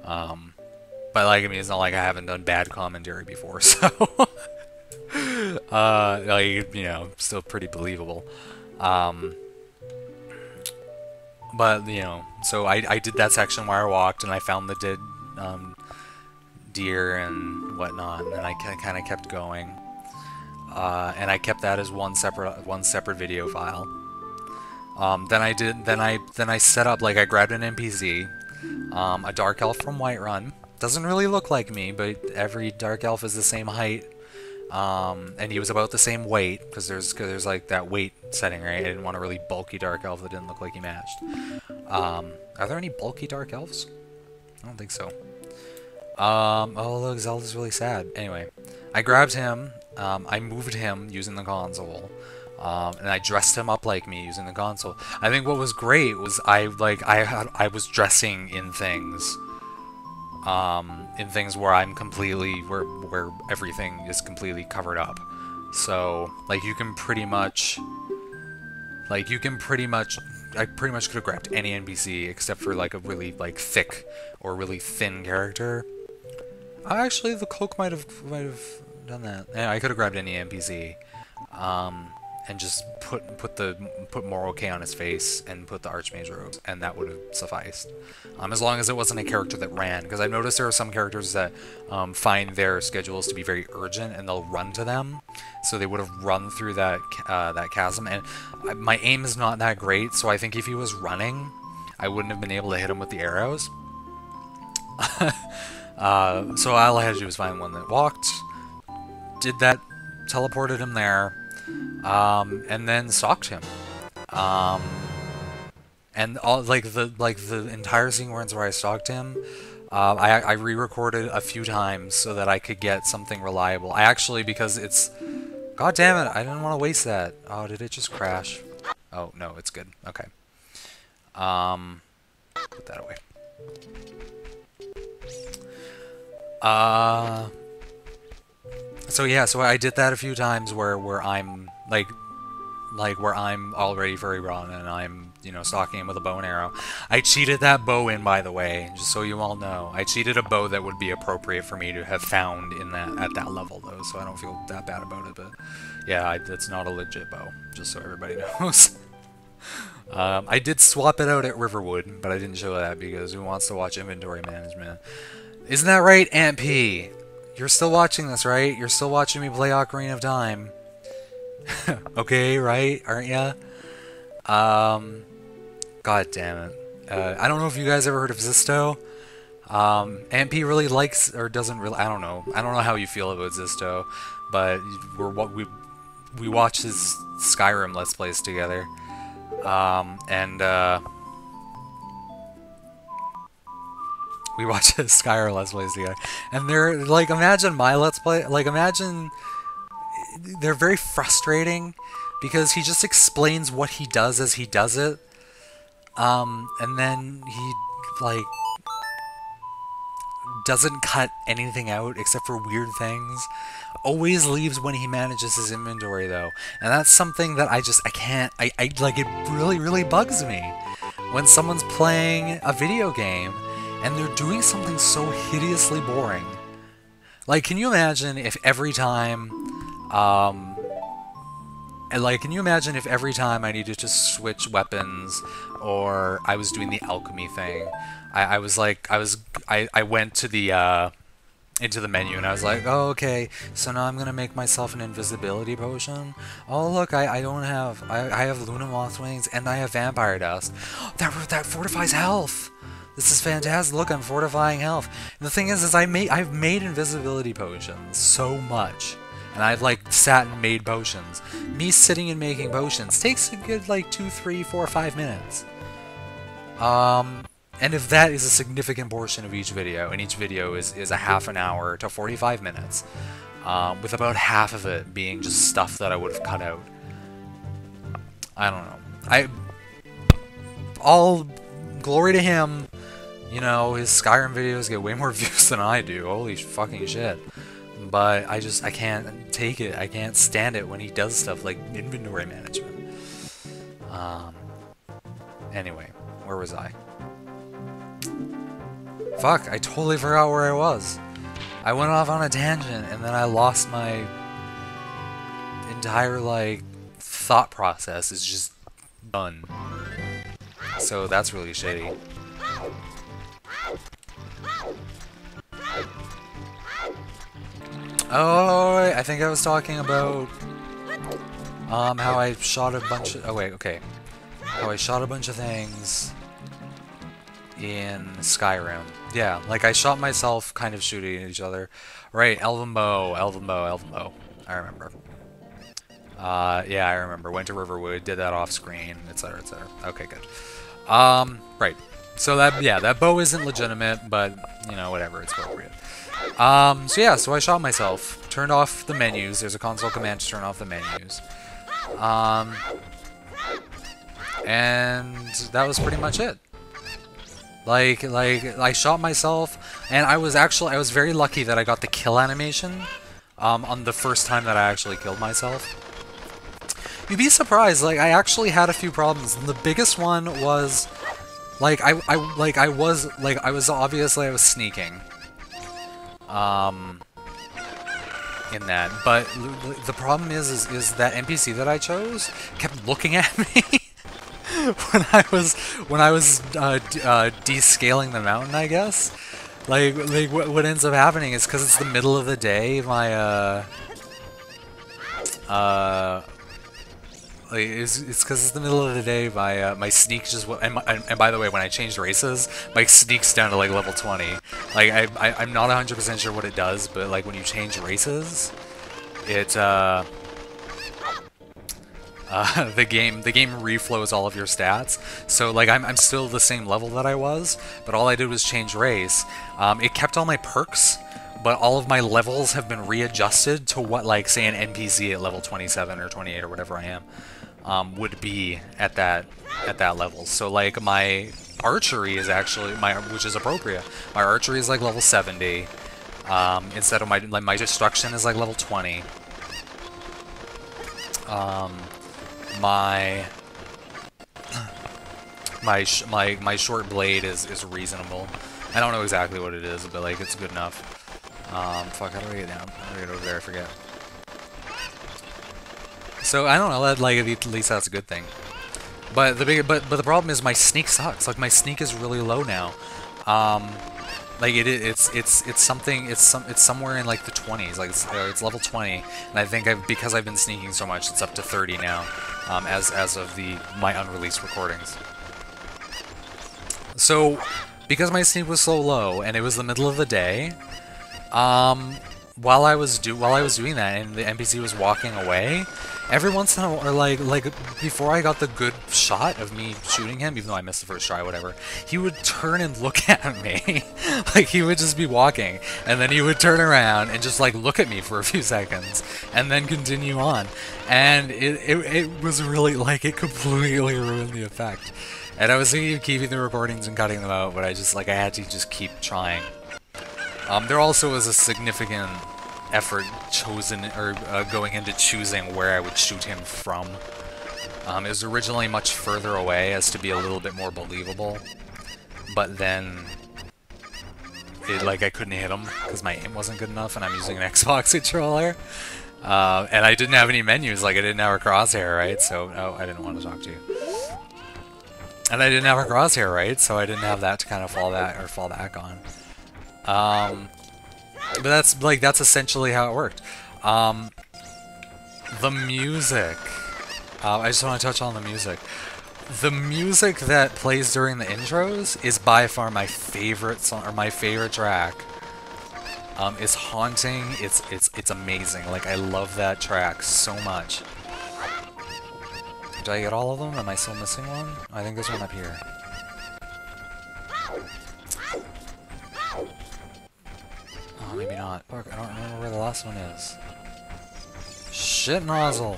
But like, I mean, it's not like I haven't done bad commentary before, so like, you know, still pretty believable. But you know, so I did that section where I walked and I found the dead deer and whatnot, and then I kind of kept going, and I kept that as one separate video file. Then I set up, like, I grabbed an NPC, a dark elf from Whiterun. Doesn't really look like me, but every dark elf is the same height, and he was about the same weight, because there's like that weight setting, right? I didn't want a really bulky dark elf that didn't look like he matched. Are there any bulky dark elves? I don't think so. Oh look, Zelda's really sad. Anyway, I grabbed him, I moved him using the console, and I dressed him up like me using the console. I think what was great was I was dressing in things where I'm completely, where everything is completely covered up. So, like, you can pretty much Like, you can pretty much... I pretty much could have grabbed any NPC except for, like, a really, like, thick or really thin character. Actually, the cloak might have done that. Yeah, I could have grabbed any NPC. And just put Moroke on his face and put the Archmage robes, and that would have sufficed. As long as it wasn't a character that ran, because I've noticed there are some characters that find their schedules to be very urgent, and they'll run to them. So they would have run through that that chasm, and my aim is not that great. So I think if he was running, I wouldn't have been able to hit him with the arrows. So all I had to do was find one that walked, did that, teleported him there. And then stalked him, and all the entire sequence where I stalked him, I re-recorded a few times so that I could get something reliable. I actually, because it's, god damn it, I didn't want to waste that. Oh, did it just crash? Oh no, it's good. Okay. Put that away. So yeah, so I did that a few times where I'm where I'm already very raw and I'm, you know, stalking him with a bow and arrow. I cheated that bow in, by the way, just so you all know. I cheated a bow that would be appropriate for me to have found in at that level though, so I don't feel that bad about it. But yeah, it's not a legit bow, just so everybody knows. I did swap it out at Riverwood, but I didn't show that because who wants to watch inventory management? Isn't that right, Aunt P? You're still watching this, right? You're still watching me play Ocarina of Time. Okay, right? Aren't ya? God damn it. I don't know if you guys ever heard of Zisto. Aunt P really likes, or doesn't really, I don't know. I don't know how you feel about Zisto, but we watch his Skyrim Let's Plays together. We watch his Skyrim Let's Plays together. And they're, like, imagine my Let's Play, like, imagine, they're very frustrating, because he just explains what he does as he does it, and then he, like, doesn't cut anything out except for weird things. Always leaves when he manages his inventory, though. And that's something that I can't, like, it really bugs me. When someone's playing a video game, and they're doing something so hideously boring. Like, can you imagine if every time, can you imagine if every time I needed to switch weapons, or I was doing the alchemy thing, I went to the, into the menu, and I was like, oh, okay, so now I'm gonna make myself an invisibility potion. Oh, look, I don't have, I have Luna Moth wings, and I have vampire dust. That fortifies health! This is fantastic. Look, I'm fortifying health. And the thing is I've made invisibility potions so much. And I've, like, sat and made potions. Me sitting and making potions takes a good, like, 2, 3, 4, 5 minutes. And if that is a significant portion of each video, and each video is a half an hour to 45 minutes, with about half of it being just stuff that I would have cut out. I don't know. All glory to him. You know, his Skyrim videos get way more views than I do. Holy fucking shit. But I can't take it. I can't stand it when he does stuff like inventory management. Anyway, where was I? Fuck, I totally forgot where I was. I went off on a tangent and then I lost my entire, like, thought process is just done. So that's really shitty. Oh, I think I was talking about how I shot a bunch of, oh wait, okay. How I shot a bunch of things in Skyrim. Yeah, like I shot myself kind of shooting at each other. Right, Elven Bow. I remember. Yeah, I remember. Went to Riverwood, did that off screen, etc, etc. Okay, good. Right. So that bow isn't legitimate, but, you know, whatever, it's appropriate. So yeah, so I shot myself, turned off the menus, there's a console command to turn off the menus. And that was pretty much it. Like, I shot myself, and I was very lucky that I got the kill animation, on the first time that I actually killed myself. You'd be surprised, like, I actually had a few problems, and the biggest one was, like, I was sneaking. In that, but the problem is that NPC that I chose kept looking at me when I was descaling the mountain, I guess. Like what ends up happening is because it's the middle of the day, my like it's because it's the middle of the day. My sneak just and by the way, when I changed races, my sneak's down to like level 20. Like I'm not 100% sure what it does, but like when you change races, it the game reflows all of your stats. So like I'm still the same level that I was, but all I did was change race. It kept all my perks, but all of my levels have been readjusted to what, like, say an NPC at level 27 or 28 or whatever I am would be at that level. So like my archery is actually which is appropriate. My archery is like level 70 instead of my destruction is like level 20. My short blade is reasonable. I don't know exactly what it is, but like it's good enough. Fuck, how do I get down? How do I get over there? I forget. So I don't know. That, like, at least that's a good thing. But the problem is my sneak sucks. Like my sneak is really low now. Like it's somewhere in like the 20s. Like it's level 20, and I think because I've been sneaking so much, it's up to 30 now. As of my unreleased recordings. So because my sneak was so low and it was the middle of the day, while I was doing that and the NPC was walking away, every once in a while, or like before I got the good shot of me shooting him, even though I missed the first try, whatever, he would turn and look at me. Like he would just be walking, and then he would turn around and just like look at me for a few seconds, and then continue on. And it was really, like, it completely ruined the effect. And I was thinking of keeping the recordings and cutting them out, but I had to just keep trying. There also was a significant effort going into choosing where I would shoot him from. It was originally much further away as to be a little bit more believable, but then I couldn't hit him because my aim wasn't good enough, and I'm using an Xbox controller. And I didn't have any menus, like I didn't have a crosshair, right? So, no, I didn't want to talk to you. And I didn't have a crosshair, right? So I didn't have that to kind of fall back on. But that's essentially how it worked. The music. I just want to touch on the music. The music that plays during the intros is by far my favorite song, or my favorite track. It's haunting. It's amazing. Like, I love that track so much. Did I get all of them? Am I still missing one? I think there's one up here. Oh, maybe not. Fuck, I don't remember where the last one is. Shit nozzle!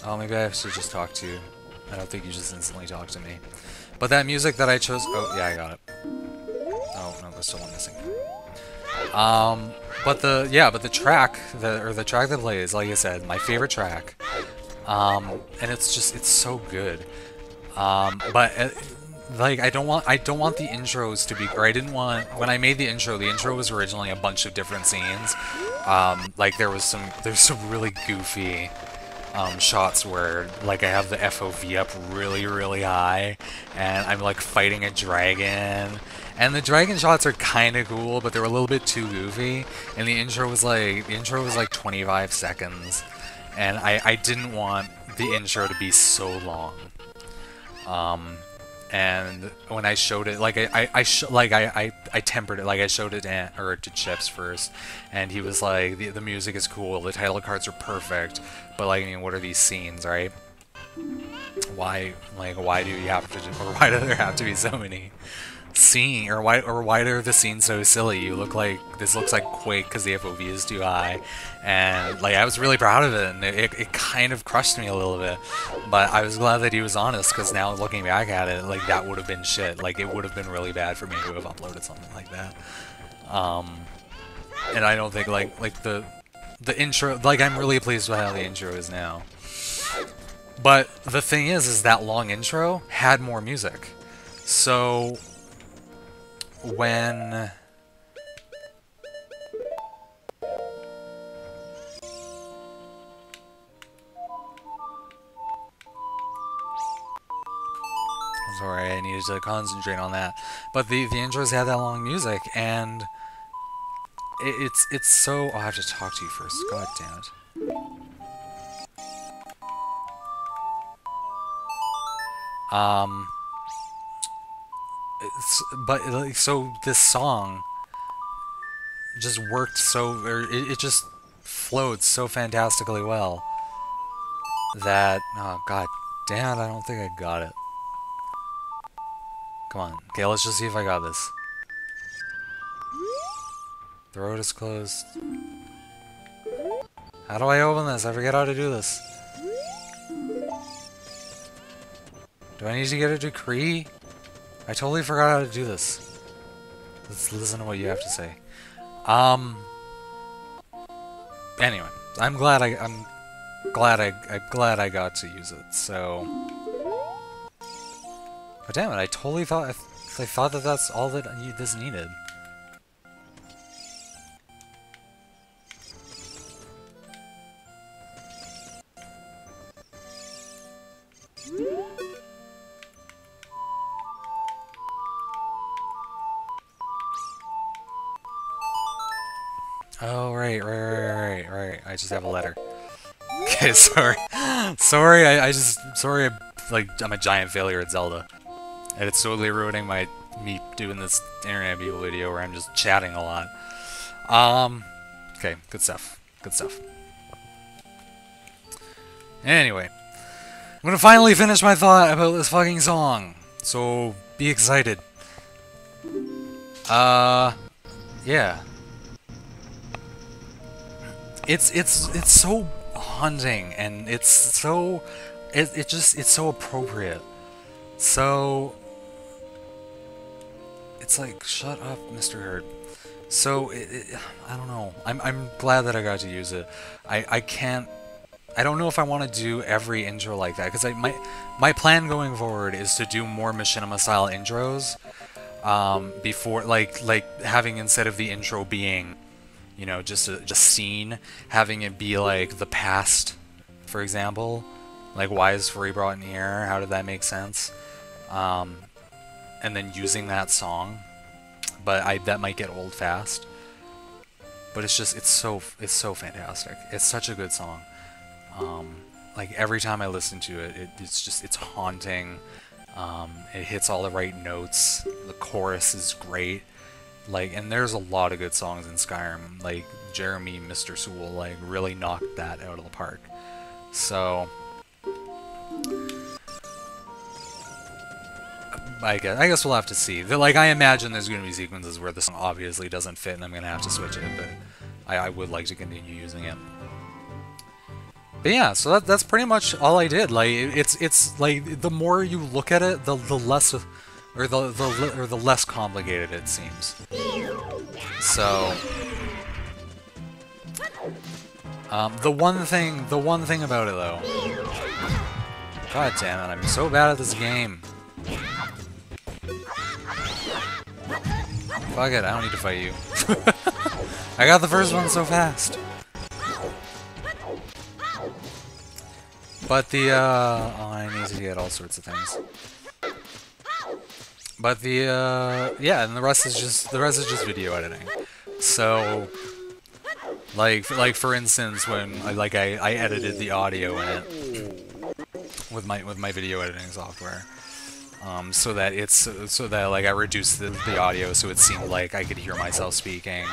Oh, maybe I should just talk to you. I don't think you just instantly talk to me. But that music that I chose... Oh, yeah, I got it. Oh, no, there's still one missing. But the track, the track that plays, like I said, my favorite track. And it's so good. Like, I don't want the intros to be, or I didn't want, when I made the intro was originally a bunch of different scenes. Like there's some really goofy shots where, like, I have the FOV up really, really high, and I'm like fighting a dragon. And the dragon shots are kind of cool, but they're a little bit too goofy. And the intro was like 25 seconds, and I didn't want the intro to be so long. And when I showed it, like I tempered it, like I showed it to Chips first, and he was like, the music is cool, the title cards are perfect, but like, I mean, what are these scenes, right? Why do you have to, or why do there have to be so many scenes, or why are the scenes so silly? This looks like Quake because the FOV is too high, and like I was really proud of it, and it kind of crushed me a little bit, but I was glad that he was honest, because now looking back at it, like, that would have been shit. Like, it would have been really bad for me to have uploaded something like that. And I don't think like the the intro, like, I'm really pleased with how the intro is now. But the thing is that long intro had more music. So when sorry, I needed to concentrate on that. But the intros had that long music, and it's so... Oh, I have to talk to you first. God damn it. But like, so this song just worked so... Or it just flowed so fantastically well that... Oh, god damn it, I don't think I got it. Come on. Okay, let's just see if I got this. The road is closed. How do I open this? I forget how to do this. Do I need to get a decree? I totally forgot how to do this. Let's listen to what you have to say. Anyway, I'm glad I got to use it. So, but damn it, I totally thought I thought that that's all that this needed. Oh, right. I just have a letter. Okay, sorry. Sorry, I'm a giant failure at Zelda. And it's totally ruining me doing this Internet People video where I'm just chatting a lot. Okay, good stuff. Good stuff. Anyway, I'm gonna finally finish my thought about this fucking song. So, be excited. Yeah. It's so haunting, and it's so it's so appropriate. So it's like, shut up, Mr. Hurd. So I don't know. I'm glad that I got to use it. I don't know if I want to do every intro like that, because my plan going forward is to do more machinima style intros. Before like having, instead of the intro being, you know, just scene, having it be like the past, for example, like, why is Free brought in here? How did that make sense? And then using that song, but that might get old fast. But it's so fantastic. It's such a good song. Like, every time I listen to it, it's haunting. It hits all the right notes. The chorus is great. Like, and there's a lot of good songs in Skyrim. Like, Jeremy, Mr. Sewell, like, really knocked that out of the park. So, I guess we'll have to see. Like, I imagine there's going to be sequences where the song obviously doesn't fit, and I'm going to have to switch it, but I would like to continue using it. But yeah, so that's pretty much all I did. Like, it's like, the more you look at it, the less or the less complicated it seems. So, the one thing about it though, god damn it, I'm so bad at this game. Fuck it, I don't need to fight you. I got the first one so fast. But the oh, I need to get all sorts of things. But the yeah, and the rest is just video editing. So, like for instance, when I edited the audio in it with my video editing software, so that like I reduced the audio so it seemed like I could hear myself speaking,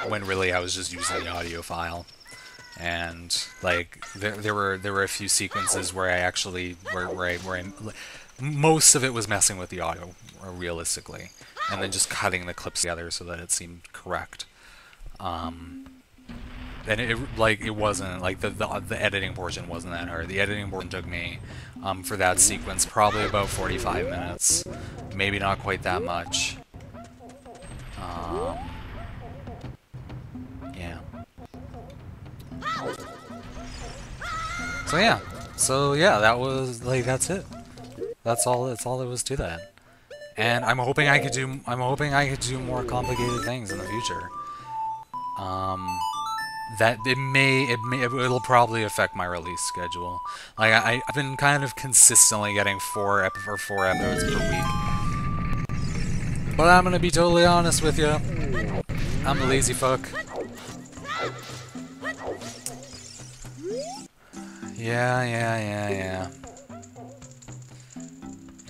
when really I was just using the audio file. And like there were a few sequences where I actually most of it was messing with the audio realistically, and then just cutting the clips together so that it seemed correct. And it wasn't like the editing portion wasn't that hard. The editing portion took me for that sequence probably about 45 minutes, maybe not quite that much. Yeah. So yeah, that was like that's it. That's all there was to that. And I'm hoping I could do more complicated things in the future. That it'll probably affect my release schedule. Like I've been kind of consistently getting 4 episodes per week. But I'm gonna be totally honest with you. I'm a lazy fuck. Yeah.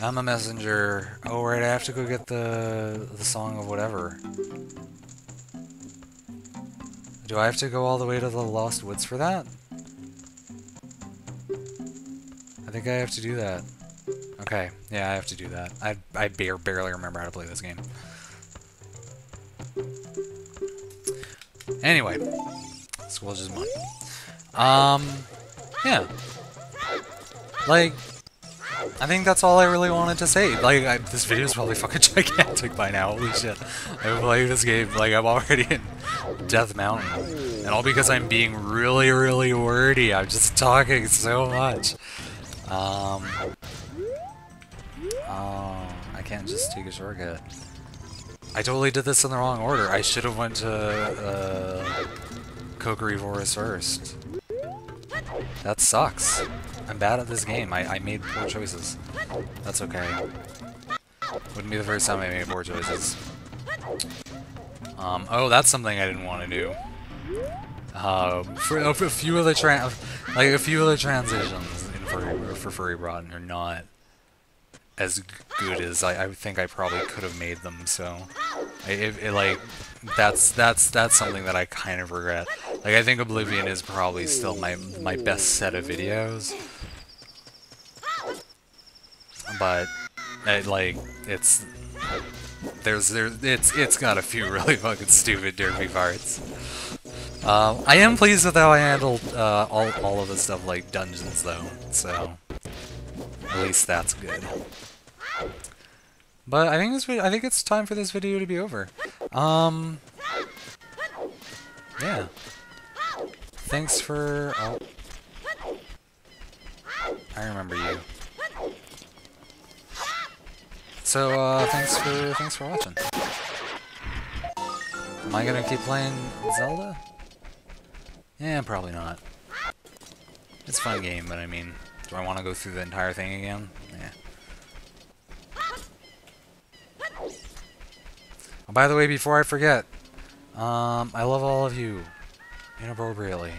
I'm a messenger. Oh right, I have to go get the song of whatever. Do I have to go all the way to the Lost Woods for that? I think I have to do that. Okay, yeah, I have to do that. I barely remember how to play this game. Anyway, school is just money. Yeah. Like, I think that's all I really wanted to say. Like, this video is probably fucking gigantic by now. Holy shit. I've played this game, like, I'm already in Death Mountain. And all because I'm being really, really wordy. I'm just talking so much. Oh, I can't just take a shortcut. I totally did this in the wrong order. I should have went to, Kokiri Forest first. That sucks. I'm bad at this game. I made poor choices. That's okay. Wouldn't be the first time I made poor choices. Oh, that's something I didn't want to do. For a few of the transitions for Furry Broaden are not as good as I think I probably could have made them. So, that's something that I kind of regret. Like, I think Oblivion is probably still my best set of videos, but it's got a few really fucking stupid derpy parts. I am pleased with how I handled all of the stuff like dungeons though, so at least that's good. But I think it's time for this video to be over. Yeah. Thanks for... Oh. I remember you. So, thanks for watching. Am I gonna keep playing Zelda? Yeah, probably not. It's a fun game, but I mean, do I want to go through the entire thing again? Yeah. Oh, by the way, before I forget, I love all of you. Inappropriately.